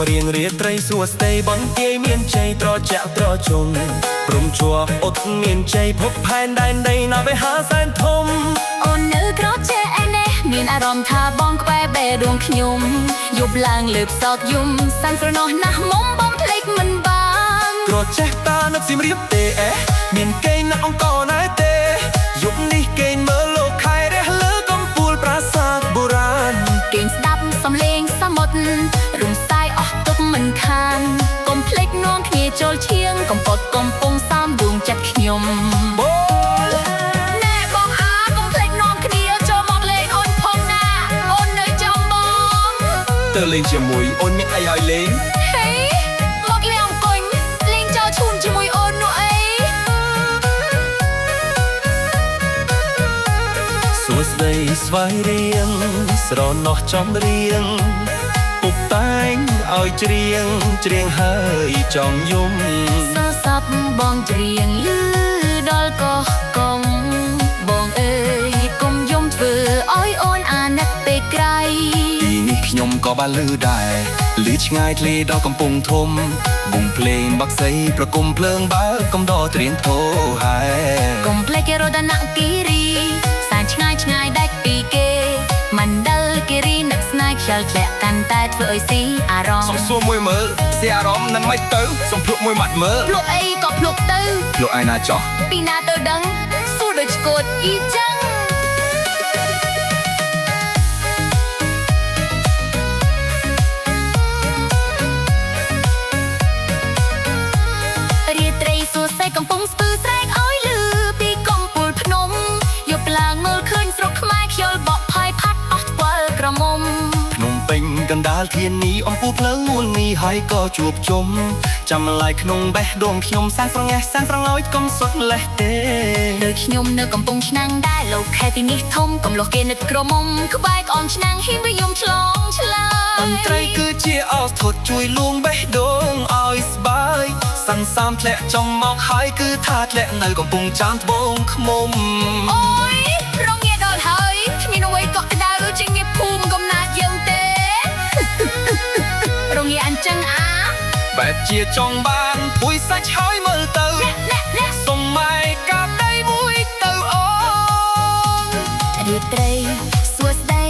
រៀងរាត្រីសួស្ដីបន្ទាយមានជ័យត្រជាក់ត្រជុំព្រមជាប់អត់មានជ័យភពផែនដែនដីណាវេហាសែនធំអូននៅក្រចេះឯនេះមានអារម្មណ៍ថាបងក្បែរបេះដូងខ្ញុំយប់ឡើងលើផ្សោតយំសានស្រណោះណាស់មុំបងភ្លេចមិនបានក្រចេះតានឹកសៀមរាបទេមានកេងណាស់អង្គរណែទេយប់នេះកេងមើលលោកខែរះលើកំពូលប្រាសាទបុរាណកេងស្ដាប់សំឡេងសមុទ្ររំសាយអស់ទុកមិនខានកុំភ្លេចនាំគ្នាចូលឈៀងកំពតកំពុងសំដួងចិត្តខ្ញុំណែបងអាកុំភ្លេចនាំគ្នាចូលមកលេងអូនផងណាអូននៅចំបងទៅលេងជាមួយអូនមានអីឲ្យលេងហេមកលេងអង្គុញលេងចោលឈូនជាមួយអូននោះអីសួស្ដីស្វាយរៀងស្រណោះចំរៀងពុកតែងឲ្យច្រៀងហើយចង់យំសរស័ព្ទបងច្រៀងលឺដល់កោះកុំបងអើយកុំយំធ្វើឲ្យអូនអាណិតពេកក្រៃទីនេះខ្ញុំក៏បានលឺដែរលឺឆ្ងាយធ្លាដល់កំពង់ធំបងភ្លេងបាក់សីប្រគំភ្លើងបើកំដរត្រៀងធោហើយកុំភ្លេចរតនគិរីសានឆ្ងាយដាច់ពីគេមណ្ឌលគិរីនឹកស្នេហ៍ខ្យល់ធ្លាក់កាន់តែធ្វើឲ្យស៊ីអារម្មណ៍សុំសួរមួយមើលស៊ីអារម្មណ៍នឹងមិនទៅសុំភ្លុកមួយម៉ាត់មើលភ្លុកអីក៏ភ្លុកទៅភ្លុកឯណាចោះពីណាទៅដឹងសួរដូចស្គួតអ៊ីចឹងរាត្រីសួស្ដីកំពុងស្ពឺស្រែកឲ្យលឺពីកំពូលភ្នំយប់ឡើងមើលឃើញស្រុកខ្មែរខ្យល់បក់ផាយផាត់អស់ថ្វិលក្រមុំភ្នំពេញកណ្ដាលធានីអំពូលភ្លើងមួលនេះហើយក៏ជួបជុំចាំឡាយក្នុងបេះដូងខ្ញុំសានស្រងេះសានស្រងោចកុំសុទ្ធលេះទេដូចខ្ញុំនៅកំពង់ឆ្នាំងដែរលោកខេទីនេះធំកំលោះគេនឹកក្រមុំក្បែរក្អមឆ្នាំងហ៊ានវាយំឆ្លងឆ្លើយតន្ត្រីគឺជាអស់ធត់ជួយលួងបេះដូងឲ្យស្បាយសាន់សាមធ្លាក់ចង់មកហើយគឺថាធ្លាក់នៅកំពង់ចាមត្បូងឃ្មុំអូយរងាដល់ហើយគ្មានអ្វីកក់ក្ដៅជាងងារភូមិកំណាចយើងទេរងាអញ្ចឹងអាបែបជាចង់បានពួយសាច់ហើយមើលទៅសុំម៉ែកាប់ដៃមួយទៅអូនរាត្រីសួស្ដី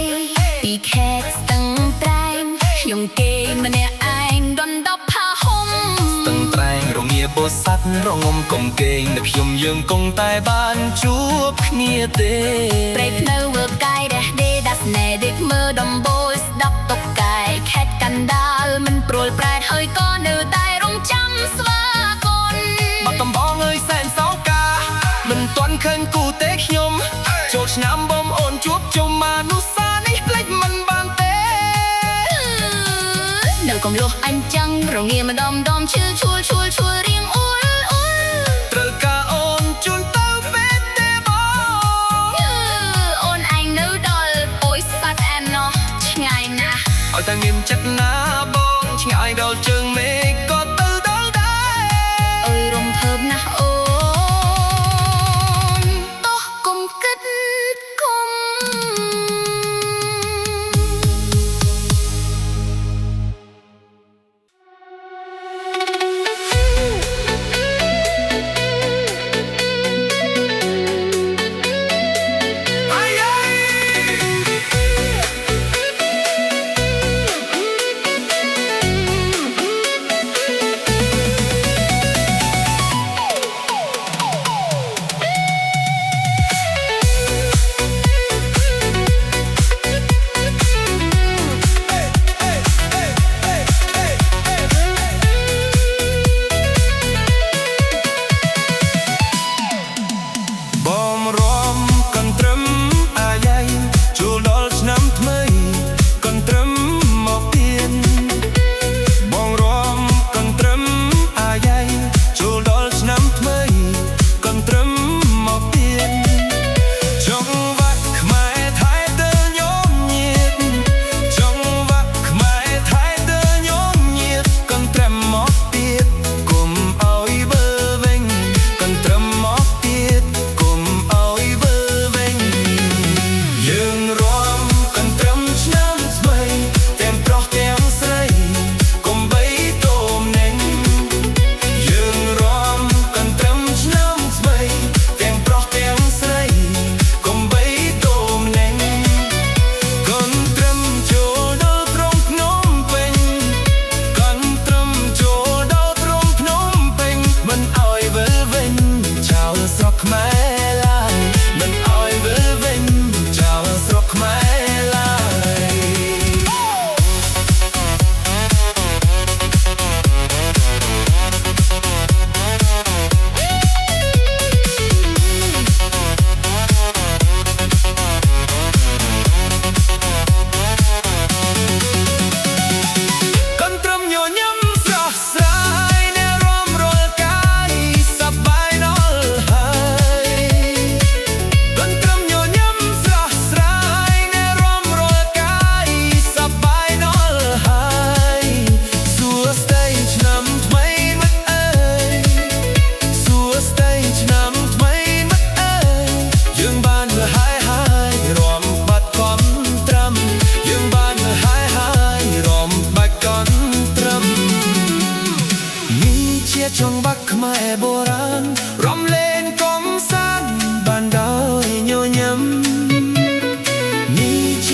ពីខេត្តស្ទឹងត្រែងខ្ញុំគេម្នាក់ឯងដុនដប់ផាហុំស្ទឹងត្រែងរងាពោធិ៍សាត់រងំកុំកេងនៅខ្ញុំយើងគង់តែបានជួបគ្នាទេព្រៃភ្នៅវើកាយរះដេដាស់ណែដេកមើលដំបូលស្ដាប់តុកកាយខេត្តកណ្ដាលមិនព្រួលប្រែតហើយក៏នៅតែរងចាំស្វាគមន៍បាត់ដំបងអើយសែនសោកាមិនទាន់ឃើញគូទេខ្ញុំចូលឆ្នាំបងអូនជួបជុំមកនោះសានេះភ្លេចមិនបានទេនៅកំលោះអញ្ចឹងរងាម្ដុំឈឺឈួលរៀងអ៊ូលត្រូវការអូនជូនទៅពេទ្យទេបងអូនឯងនៅដល់ពុយសាត់ឯណោះឆ្ងាយណាស់ឲ្យតែមានចិត្តណាបងឆ្ងាយដល់ជើងមេឃក៏ទៅដល់ដែរអើយរំភើបណាស់អូនទោះកុំគិតគុំ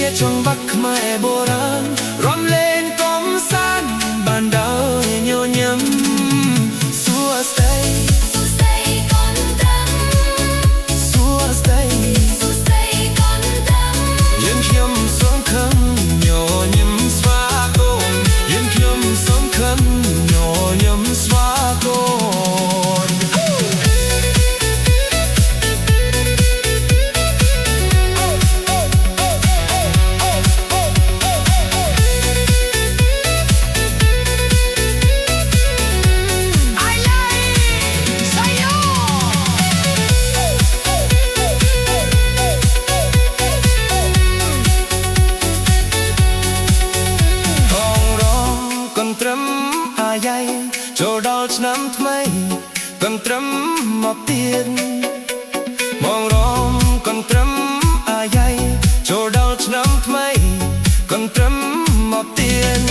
ជាចង្វាក់ខ្មែរបុរាណរំលេងកំសាន្តបានដោយញញឹមសួស្ដីសួស្ដីកូនត្រឹមសួស្ដីសួស្ដីកូនត្រឹមយើងខ្ញុំសូមខំញញឹមស្វាគមន៍យើងខ្ញុំសូមខំញញឹមស្វាគមន៍ត្រឹមអាយ៉ៃចូលដល់ឆ្នាំថ្មីកន្ត្រឹមមកទៀតមករំកន្ត្រឹមអាយ៉ៃចូលដល់ឆ្នាំថ្មីកន្ត្រឹមមកទៀត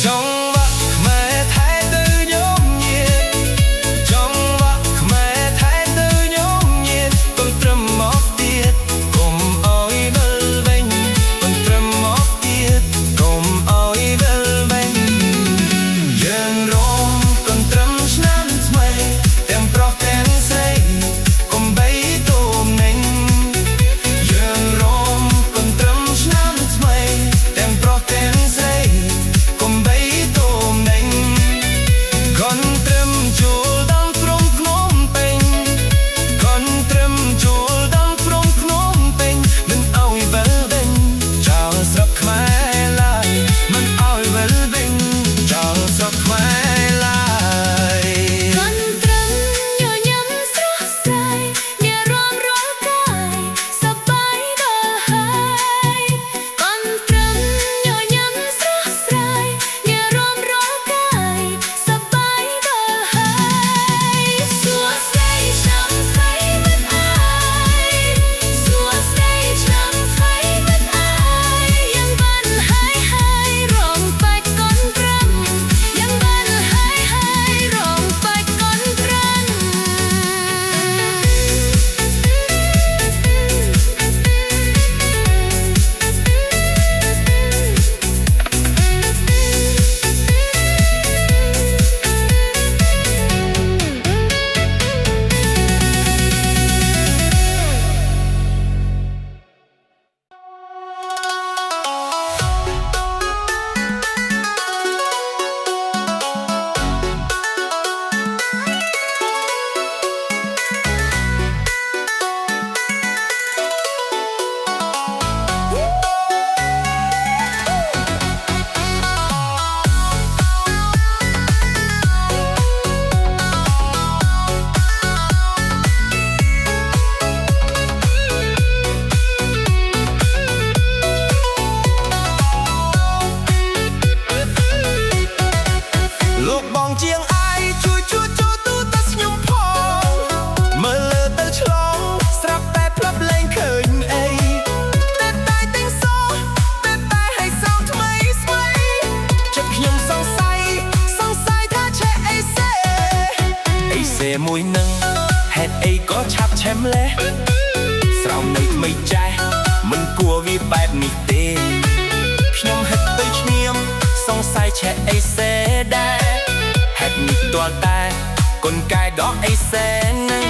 ចង់បាក់ខ្មែរថែទៅញោមញៀនចង់បាក់ខ្មែរថែទៅញោមញៀនកន្ត្រឹមមកទៀតកុំអោយវិលវិញកន្ត្រឹមមកទៀតកុំអោយវិលវិញយើងរំកន្ត្រឹមឆ្នាំថ្មីទាំងប្រុសទាំងស្រីកុំបីទូមនឹងយើងរំកន្ត្រឹមឆ្នាំថ្មីទាំងប្រុសទាំងស្រីកុំបីទូមនឹងកន្ត្រឹមចូលដល់ព្រំភ្នំពេញកន្ត្រឹមចូលដល់ព្រំភ្នំពេញមិនអោយវិលវិញចោលស្រុកខ្មែរឡើយមិនអោយវិលវិញចោលស្រុកខ្មែរឡើយកន្ត្រឹមញញឹមស្រស់ស្រាយអ្នករំរាល់កាយសប្បាយដល់ហើយកន្ត្រឹមញញឹមស្រស់ស្រាយអ្នករំរាល់កាយសប្បាយដល់ហើយសួស្ដីឆ្នាំថ្មីមិនអើយសួស្ដីឆ្នាំថ្មីមិនអើយយ៉ាងបានហើយរំបាច់កន្ត្រឹមយ៉ាងបានហើយរំបាច់កន្ត្រឹមលោកបងជាងអាយជួយទូទៅស្ញុំផងមើលលើទៅឆ្លងស្រាប់តែផ្លាប់លែងឃើញអីតែទាំងសោតែឲ្យសោថ្មីស្មីចិត្តខ្ញុំសង្ស័យថាឆេអីសេមួយនឹងហេតុអីក៏ឆាប់ឆេមលេះស្រោមនៅថ្មីចាស់មិនគួរវាបែបនេះទេខ្ញុំហិតទៅឈ្នាមសង្ស័យឆេអីសេដែរហេតុនេះទាល់តែកូនកែដកអីសេនឹង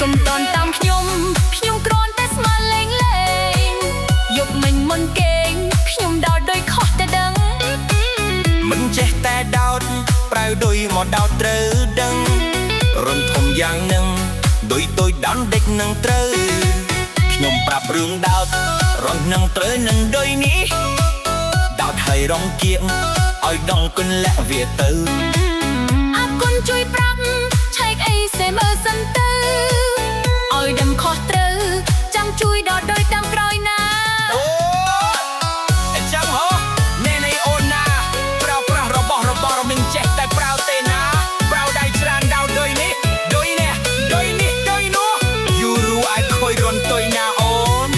កុំតន់តាមខ្ញុំគ្រាន់តែស្មានលេងយកមិញមុនគេងខ្ញុំដោតដោយខុសតែដឹងមិនចេះតែដោតប្រៅដោយមកដោតត្រូវដឹងរំធំយ៉ាងនឹងដោយដោតដេកនឹងត្រូវខ្ញុំប្រាប់រឿងដោតរំនឹងត្រូវនឹងដោយនេះដោតហើយរងគៀងឲ្យដងគុណលាក់វាទៅអរគុណជួយប្រាប់ឆែកអីសេមើលសិនទៅឲ្យដឹងខុសត្រូវចាំជួយដល់ដោយតាមក្រោយណាអូអញ្ចឹងហ៎អ្នកនៃអូនណាប្រៅប្រាស់របស់រមិនចេះតែប្រៅទេណាប្រៅដៃច្រើនដោដោយនេះដោយនេះដោយនោះយូរឲ្យខុយរនទុយណាអូន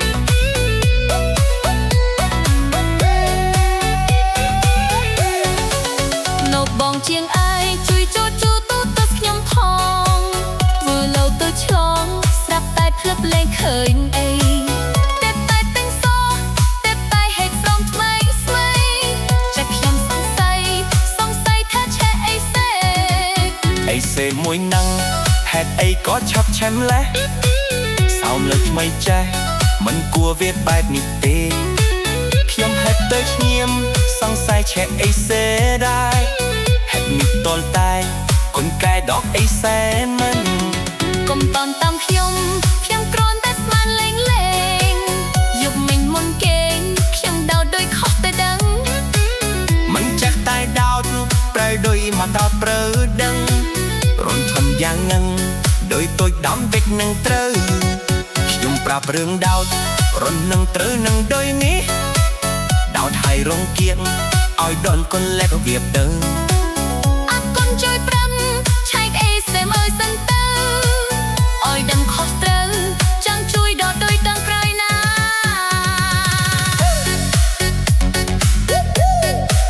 អ មួយនឹងហេតុអីក៏ឆាប់ឆេមលេះសោមលើថ្មីចេះមិនគួរវាបែបនេះទេខ្ញុំហេតុទៅឈ្នាមសង្ស័យឆែកអីសេដែរហេតុនេះតលតែកូនកែដកអីសែនមិនកុំតន់តាមខ្ញុំគ្រាន់តែស្មានលេងយប់មិញមុនគេងខ្ញុំដោតដោយខុសតែដឹងមិនចេះតែដោតប្រើដោយមកដោតប្រើដឹងរំធំយ៉ាងនឹងដោយតូចដំពេកនឹងត្រូវខ្ញុំប្រាប់រឿងដោតរំនឹងត្រូវនឹងដោយនេះដោតឲ្យរងគៀងឲ្យដនកូនលែកវាទៅអរគុណជួយប្រឹមឆែកអីសេមអើយសិនទៅឲ្យដឹងខុសត្រូវចង់ជួយដោតដោយទាំងក្រោយណា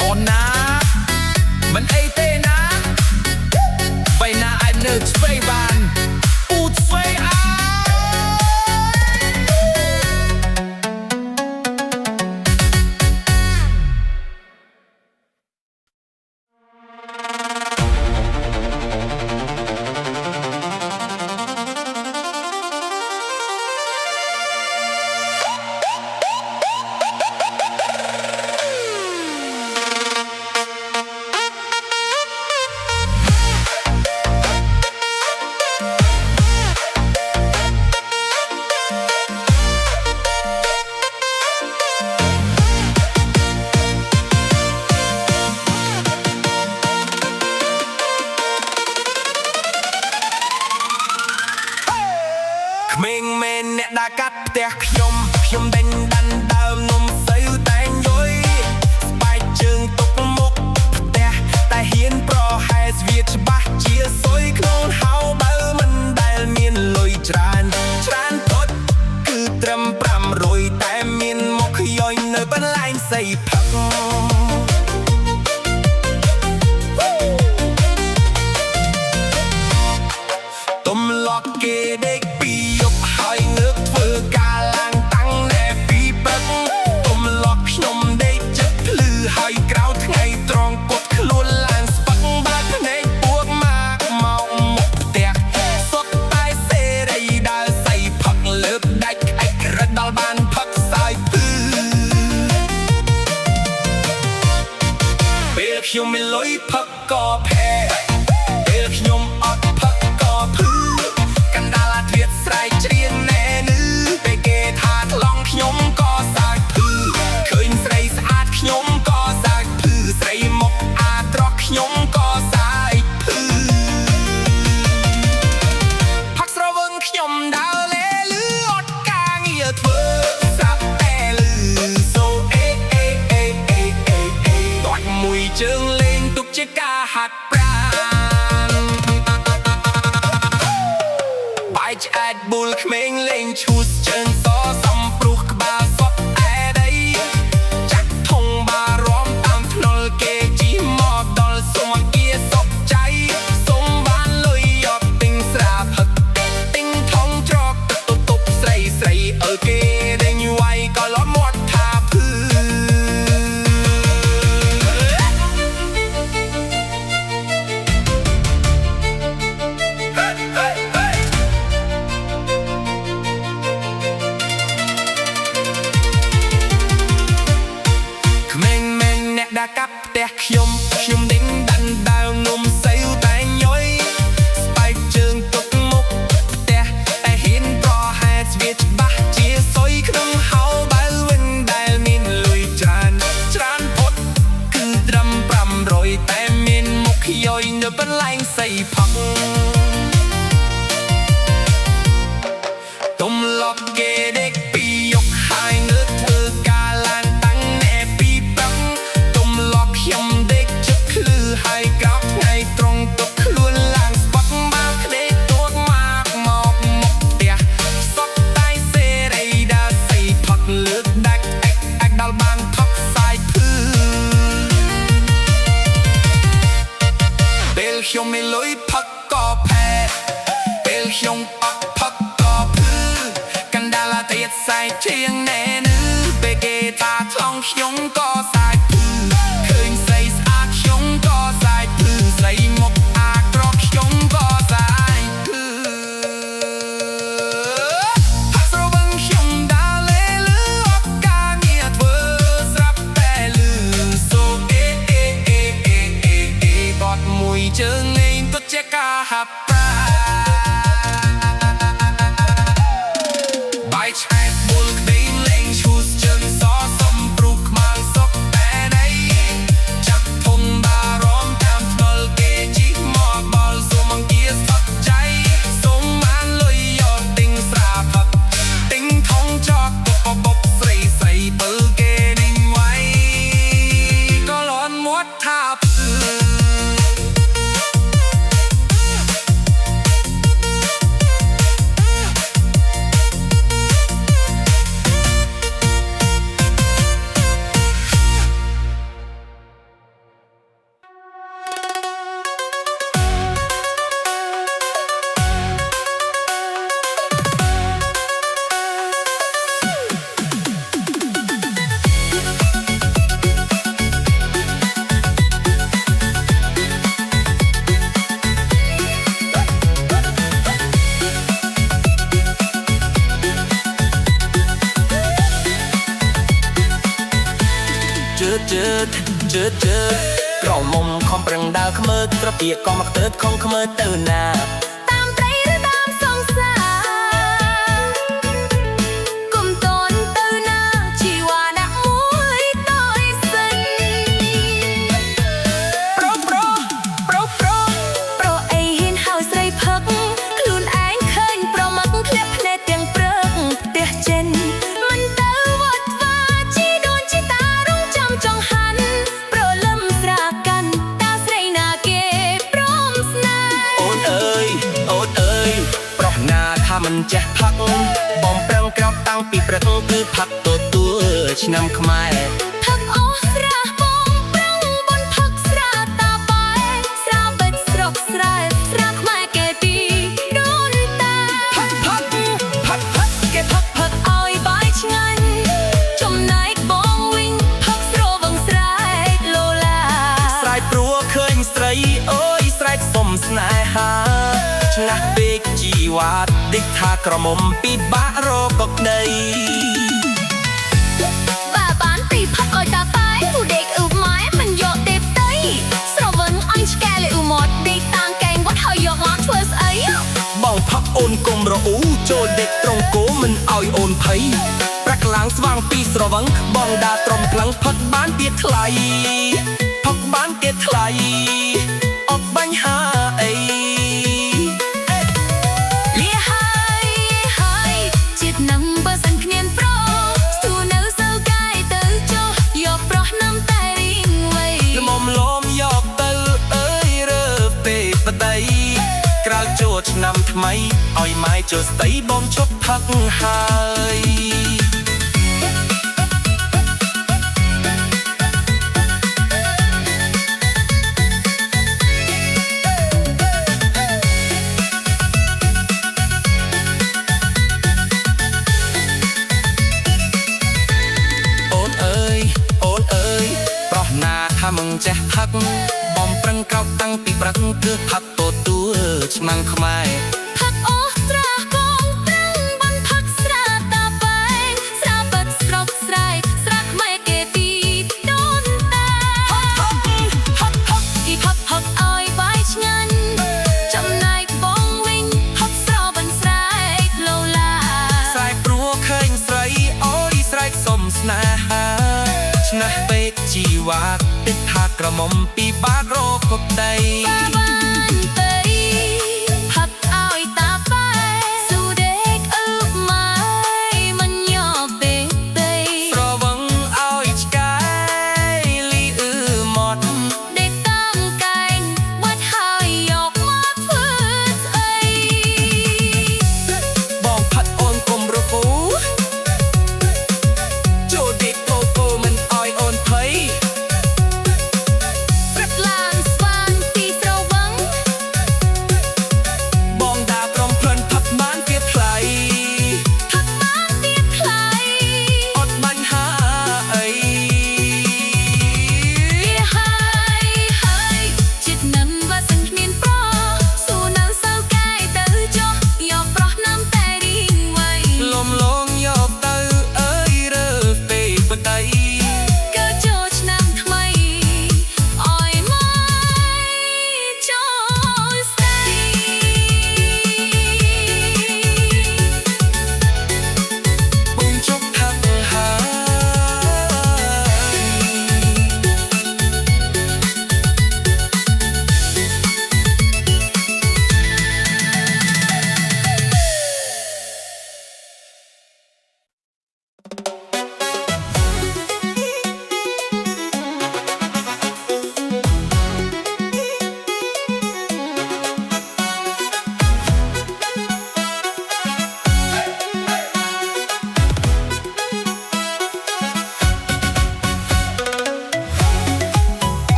អូនណាមិនអីទេណាបីណាអាចនៅឆ្វេងបានអ៊ូឆ្វេងអើក្មេងមែនអ្នកដើរកាត់ផ្ទះខ្ញុំដេញដាន់ដើមនំស្រូវតែងយយស្បែកជើងទុកមុខផ្ទះតែហ៊ានប្រហែសវាច្បាស់ជាសុយក្នុងហៅបើមិនដែលមានលុយច្រើនពុតគឺត្រឹម500តែមានមកខ្យយនៅបន្លែងសៃផឹកទុំលក់គេដេកពីយប់ហើយងើបធ្វើការឡើងតាំងណែពីព្រឹកទុំលក់ខ្ញុំដេកចិត្តភ្លឺហើយក្រៅថ្ងៃត្រង់កត់ខ្លួនឡើងស្ពឹកបើកភ្នែកពួកមកមុខផ្ទះសុទ្ធតែសេរីដើរសៃផឹកលើកដាច់ឯករត់ដល់បានផឹកសាយភឺពេលខ្ញុំមានលុយផឹកក៏ផែពេលខ្ញុំអត់ផឹកក៏ភឺកណ្ដាលអាធៀបស្រែកច្រៀងណែនឺពេលគេថាថ្លង់ខ្ញុំក៏សើចភឺឃើញស្រីស្អាតខ្ញុំក៏សើចភឺស្រីមកអាត្រកខ្ញុំក៏សើចភឺផឹកស្រវឹងខ្ញុំដើរលេលឺអត់ការងារធ្វើស្រាប់តែលឺសូអេដកមួយជើងលេងទុកជាការហាត់ប្រាណបាយឆ្អែតប៊ុលក្មេងលេងឈូសជើងសសំព្រុះក្បាលសពអែដីចាក់ធុងបារម្ភតាមថ្នល់គេជីមកដល់សុំគៀសុខใจសុំបានលុយអត់ទិញស្រាផឹកទិញថងច្រកទឹកទប់ស្រីអើគេដេញវាយក៏លត់មាត់ថាភឺដើរកាប់ផ្ទះខ្ញុំដេញដាន់ដើមនំស្រូវតែងយយស្បែកជើងទុកមុខផ្ទះតែហ៊ានប្រហែសវាច្បាស់ជាសុយក្នុងហៅបើវិញដែលមានលុយច្រើនពុតគឺត្រឹម500តែមានមុខខ្យយនៅបន្លែងសៃផឹកទុំលក់គេដេកពីយប់ហើយងើបធ្វើការឡើងតាំងណែពីព្រឹកខ្ញុំដេកចិត្តភ្លឺហើយក្រោកថ្ងៃត្រង់ទុកខ្លួនឡើងស្ពឹកបើក្ដេកទួតមកមុខផ្ទះសុទ្ធតែសេរីដើរសៃផឹកលើកដាច់ឯកដល់បានផឹកសាយភឺពេលខ្ញុំមានលុយផឹកក៏ផែពេលខ្ញុំអត់ផឹកក៏ភឺកណ្ដាលអាទៀតសាយជៀងណែនឺពេលគេថាថ្លង់ខ្ញុំក៏សាយភឺឃើញស្រីស្អាតខ្ញុំក៏សាយភឺស្រីមកអាក្រក់ខ្ញុំក៏ ក្រមុំខំប្រឹងដើរខ្មើត្រពាកក៏មកទៅខំខ្មើទៅណាតាមត្រីឬតាមសង្សារគុំតនទៅណាជីវ៉ាដាក់មួយតើអីសិនប្រុសអីហ៊ានហើយស្រីផឹកខ្លួនឯងឃើញប្រមឹកធ្លាក់ភ្នែកទាំងព្រឹកផ្ទះចិនមិនទៅវត្តវាជីដូនជីតារងចាំចង់ហាន់ប្រលឹមស្រាកាន់តាស្រីណាគេព្រមស្នេហ៍អូនអើយប្រុសណាថាមិនចេះផឹកបំប្រឹងក្រោកតាំងពីព្រឹកគឺផឹកទទួលឆ្នាំខ្មែរផឹកអស់ស្រះបងប្រឹងបនផឹកស្រាតាបែស្រាបិចស្រុកស្រែស្រាខ្មែរគេទីដូនតាផឹកគេផឹកឲ្យបាយឆ្ងាញ់ចំណែកបងវិញផឹកស្រវឹងស្រែកលូឡាស្រែកព្រោះឃើញស្រីអើយស្រែកសុំស្នេហាឆ្នះពេកជីវ៉ាដេកថាក្រមុំពិបាករកកដីបានពីផឹកឲ្យតាបែទូដេកអ៊ូម៉ែមិនយកទេផ្ទៃស្រវឹងអញឆ្កែលេអ៊ូម៉ត់ដេកតាំងកែងវត្តហើយយកមកធ្វើស្អីបងផឹកអូនកុំរអ៊ូចូលដេកត្រង់គោមិនឲ្យអូនភ័យប្រាក់ឡើងស្វាងពីស្រវឹងបងដាត្រំខ្លាំងផឹកបានទៀតថ្លៃអបបាញ់ហាអីលាហើយជាតិនឹងបើសិនគ្មានប្រុសស្ទូនៅសើកាយទៅចុះយកប្រុសនាំតែរៀងវ័យល្មមយកទៅអើយរើពេកបដីក្រៅចូលឆ្នាំថ្មីឲ្យម៉ែចូលស្ដីបងជប់ផឹកហើយថាมึงចេះផឹកបំប្រឹងក្រោកតាំងពីព្រឹកគឺផឹកទទួលឆ្នាំខ្មែរផឹកអស់ស្រះកងប្រឹងបានផឹកស្រាតាបែស្រាបិទស្រុកស្រែស្រាខ្មែរគេទីដូនតាផឹកឲ្យបាយឆ្ងាញ់ចំណែកបងវិញផឹកស្របិនស្រែកលូឡាស្រែកព្រោះឃើញស្រីអូយស្រែកសុំស្នេហាឆ្នះពេកជីវ៉ាតិចថាក្រមុំពីបាករកកដីបានទៅផឹកឲ្យតាបែស៊ូដេកអឺម៉ៃមិនយកទេស្រវឹងឲ្យឆ្កែលីអឺម៉ត់ដេកតាំងកែងបាត់ហើយយកមកធ្វើស្អីបងផឹកអូនកុំរពូចូលដេកគោមិនឲ្យអូនភ័យ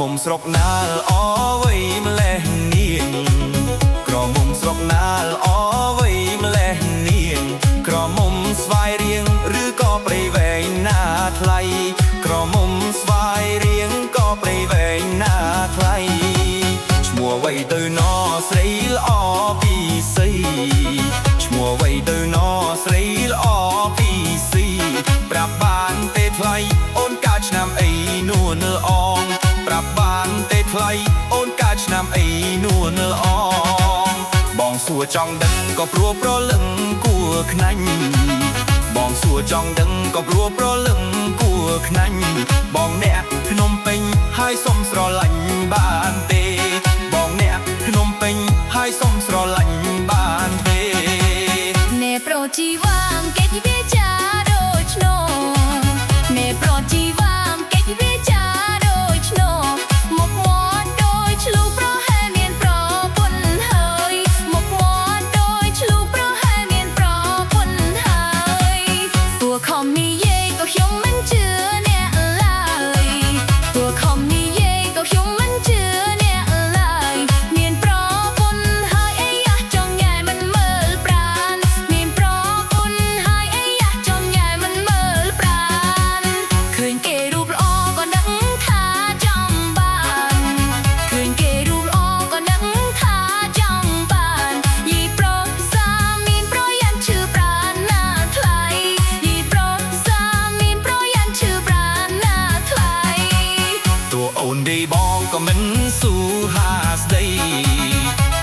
មុំស្រុកណាល្អវៃម្លេះនាងក្រមុំស្រុកណាល្អវៃម្លេះនាងក្រមុំស្វាយរៀងឬក៏ព្រៃវែងណាថ្លៃក្រមុំ ចង់ដឹងក៏ព្រោះប្រលឹងគួរខ្នាញ់បងសួរចង់ដឹងក៏ព្រោះប្រលឹងគួរខ្នាញ់បងអ្នកភ្នំពេញហើយសុំស្រឡាញ់បានទេបងអ្នកភ្នំពេញហើយសុំស្រឡាញ់បានទេ Nè pro chi vang kết với cha đôi chno Nè pro chi vang kết với cha đôi chno Một món đôi chlu pro hai miền pro quân hơi Một món đôi chlu pro hai miền pro quân hơi Tua không mi ye có hiếu mình chưa nè lại Tua không mi ye có hiếu mình chưa nè lại Miền pro quân hơi ấy à trong nhà mình mơ pran Miền pro quân hơi ấy à trong nhà mình mơ pran Khơi kê rụp lo còn đắng tha trong bàn Khơi kê rụp lo còn đắng tha trong bàn Yi pro sa miền pro yan chư pran na thlai Yi pro sa miền pro yan chư pran na thlai តួអូនឌីបងក៏មិនស៊ូហាស្ដី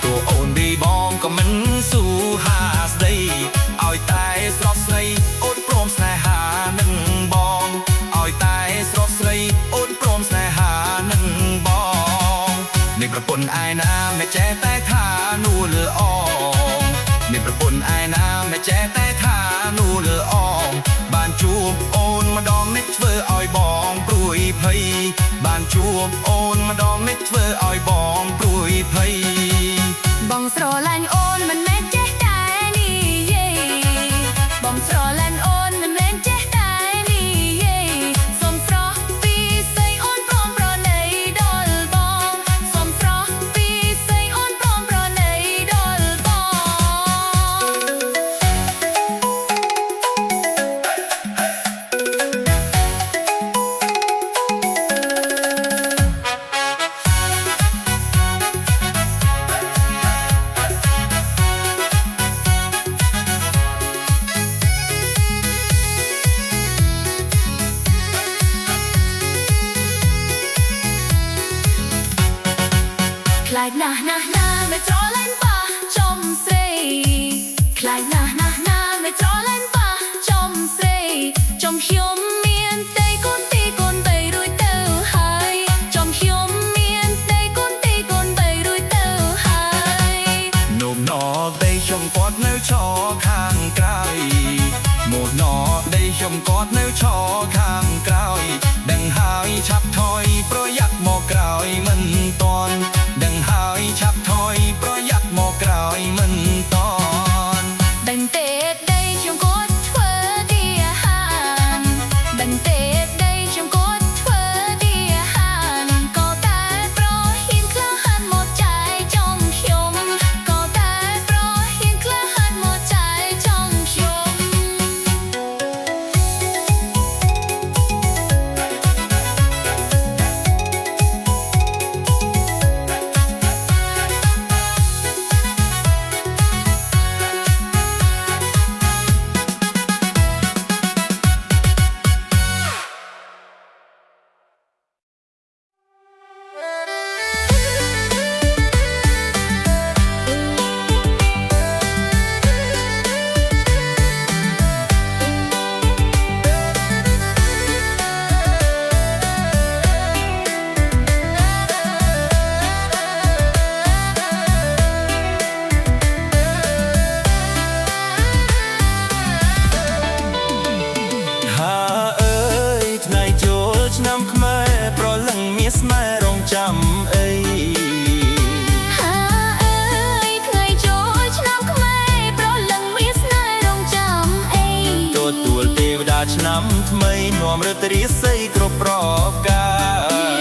តួអូនឌីបងក៏មិនស៊ូហាស្ដីឲ្យតែស្រស់ស្រីអូនព្រមស្នេហានឹងបងឲ្យតែស្រស់ស្រីអូនព្រមស្នេហានឹងបងនេះប្រពន្ធឯណាមិនចេះតែថានួលអងនេះប្រពន្ធឯណាមិនចេះតែថានួលអងបានជួបអូនម្ដងនេះធ្វើឲ្យបងព្រួយភ័យបានជួបអូនម្ដងនេះធ្វើឲ្យបងព្រួយភ័យ បងស្រឡាញ់អូនមិនមែនចេះតែនិយាយបងស្រឡាញ់អូនមិនមែនចេះតែនិយាយសុំស្រស់ពីស្អីអូនព្រមប្រណីដល់បងសុំស្រស់ពីស្អីអូនព្រមប្រណីដល់បង ខ្លាចណាស់ណាស់ណាមិនត្រលែងប៉ះចំស្រីខ្លាចណាស់ណាស់ណាមិនត្រលែងប៉ះចំស្រីចំខ្ញុំមានតែកូនទីកូនបីរួចទៅហើយចំខ្ញុំមានតែកូនទីកូនបីរួចទៅហើយ នោមណដីខ្ញុំគាត់នៅឈរខាងក្រោយមកណដីខ្ញុំគាត់នៅឈរខាងក្រោយដឹងហើយឆាប់ថយប្រយ័ត្នមកក្រោយមិនតន់ដឹងហើយឆាប់ថយប្រយ័ត្នមកក្រោយមិនតន់ ដឹងទេដីខ្ញុំគាត់ធ្វើទីអាហារដឹងទេដីខ្ញុំគាត់ធ្វើទីអាហារក៏តែប្រហ៊ានក្លាហានមកចាយចង់ខ្ញុំក៏តែប្រហ៊ានក្លាហានមកចាយចង់ខ្ញុំ ឆ្នាំថ្មីនាំរតរីស័យគ្រប់ប្រការ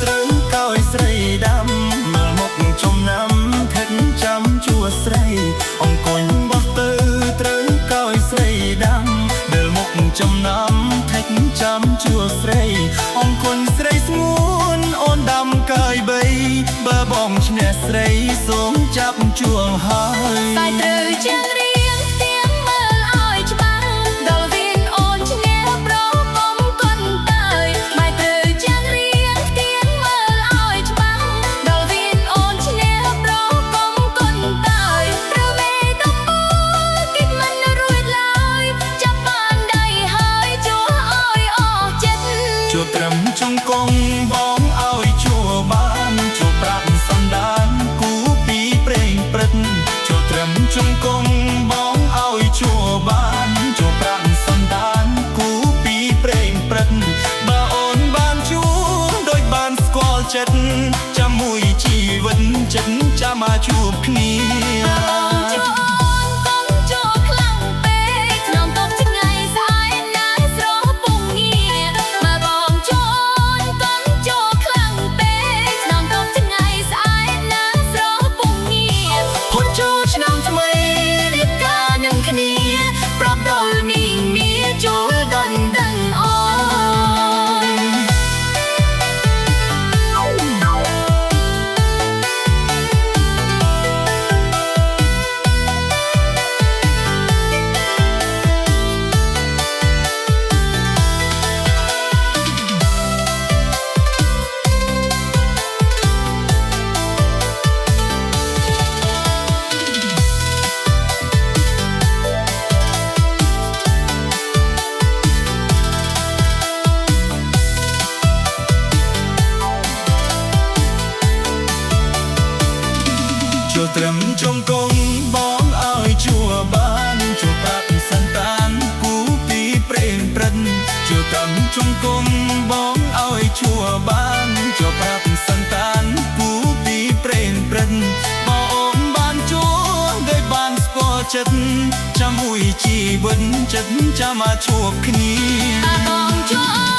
ត្រូវកោយស្រីដាំមើលមុខចំណាំថិតចាំជួស្រីអង្គុញបោះទៅត្រូវកោយស្រីដាំមើលមុខចំណាំថិតចាំជួស្រីអង្គុញស្រីស្ងួនអូនដាំកាយបីបើបងឈ្នះស្រីសូមចាប់ជួងហើយតែត្រូវជាងរៀងទៀងមើលឲ្យច្បាស់ដល់វៀនអូនឈ្នះប្រកុំកុនទៅតែត្រូវជាងរៀងទៀងមើលឲ្យច្បាស់ដល់វៀនអូនឈ្នះប្រកុំកុនទៅព្រោះមេដំបូលគិតមិនរួចឡើយចាប់បានដៃហើយជួឲ្យអស់ចិត្តជួត្រឹមចង្គង់បងឲ្យជួបានជួប្រាក់សន្តានគូពីព្រេងព្រឹកជួត្រឹមចង្គង់បងឲ្យជួបានជួប្រាក់សន្តានគូពីព្រេងព្រឹកបើអូនបានជួដោយបានស្គាល់ចិត្តចាំមួយជីវិតចិត្តចាំមកជួបគ្នាជួត្រឹមចង្គង់បងឲ្យជួបានជួប្រាក់សន្តានគូពីព្រេងព្រឹកជួត្រឹមចង្គង់បងឲ្យជួបានជួប្រាក់សន្តានគូពីព្រេងព្រឹកបើអូនបានជួដោយបានស្គាល់ចិត្តចាំមួយជីវិតចិត្តចាំមកជួបគ្នាបងជួ